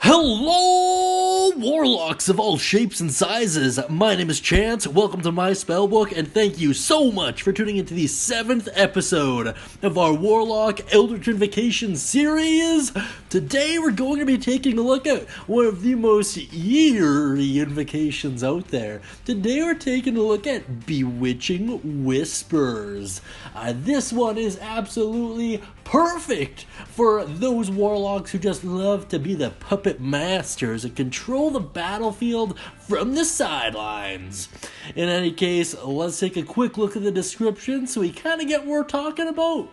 Hello, warlocks of all shapes and sizes. My name is Chance. Welcome to my spellbook, and thank you so much for tuning into the 7th episode of our Warlock Eldritch Invocation series. Today we're going to be taking a look at one of the most eerie invocations out there. Today we're taking a look at Bewitching Whispers. This one is absolutely perfect for those warlocks who just love to be the puppet masters and control the battlefield from the sidelines. In any case, let's take a quick look at the description so we kind of get what we're talking about.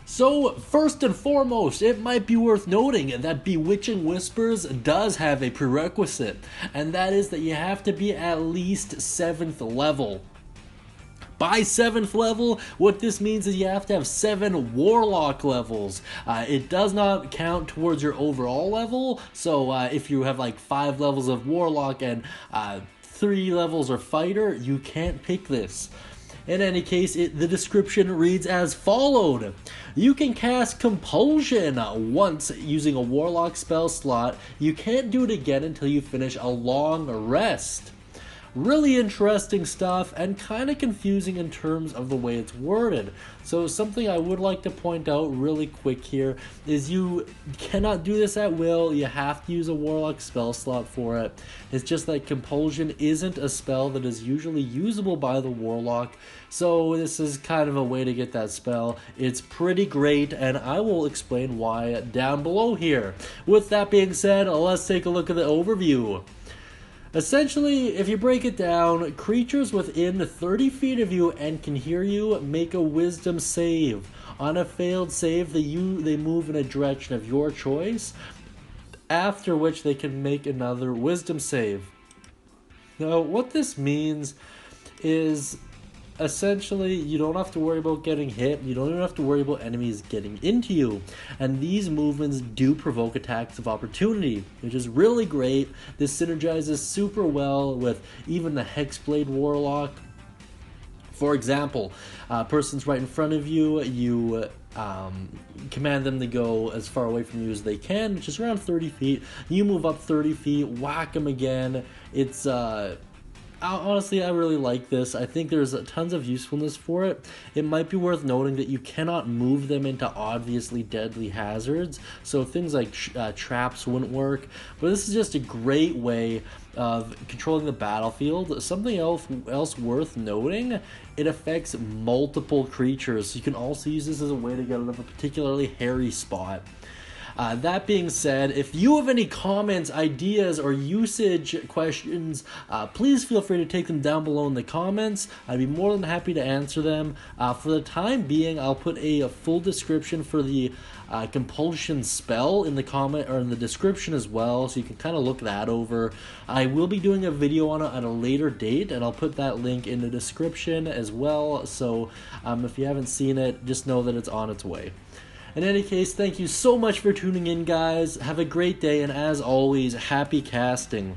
So, first and foremost, it might be worth noting that Bewitching Whispers does have a prerequisite, and that is that you have to be at least 7th level. By 7th level, what this means is you have to have 7 warlock levels. It does not count towards your overall level, so if you have like 5 levels of warlock and 3 levels of fighter, you can't pick this. In any case, the description reads as followed. You can cast Compulsion once using a warlock spell slot. You can't do it again until you finish a long rest. Really interesting stuff and kind of confusing in terms of the way it's worded. So something I would like to point out really quick here is you cannot do this at will. You have to use a warlock spell slot for it. It's just that Compulsion isn't a spell that is usually usable by the warlock. So this is kind of a way to get that spell. It's pretty great, and I will explain why down below here. With that being said, let's take a look at the overview. Essentially, if you break it down, creatures within 30 feet of you and can hear you make a wisdom save. On a failed save, they move in a direction of your choice, after which they can make another wisdom save. Now, what this means is essentially you don't have to worry about getting hit, you don't even have to worry about enemies getting into you, and these movements do provoke attacks of opportunity, which is really great. This synergizes super well with even the Hexblade Warlock. For example, a person's right in front of you, you command them to go as far away from you as they can, which is around 30 feet. You move up 30 feet, whack them again. It's honestly, I really like this. I think there's tons of usefulness for it. It might be worth noting that you cannot move them into obviously deadly hazards, so things like traps wouldn't work. But this is just a great way of controlling the battlefield. Something else worth noting, it affects multiple creatures, so you can also use this as a way to get out of a particularly hairy spot. That being said, if you have any comments, ideas, or usage questions, please feel free to take them down below in the comments. I'd be more than happy to answer them. For the time being, I'll put a full description for the Compulsion spell in the comment or in the description as well, so you can kind of look that over. I will be doing a video on it at a later date, and I'll put that link in the description as well. So if you haven't seen it, just know that it's on its way. In any case, thank you so much for tuning in, guys. Have a great day, and as always, happy casting.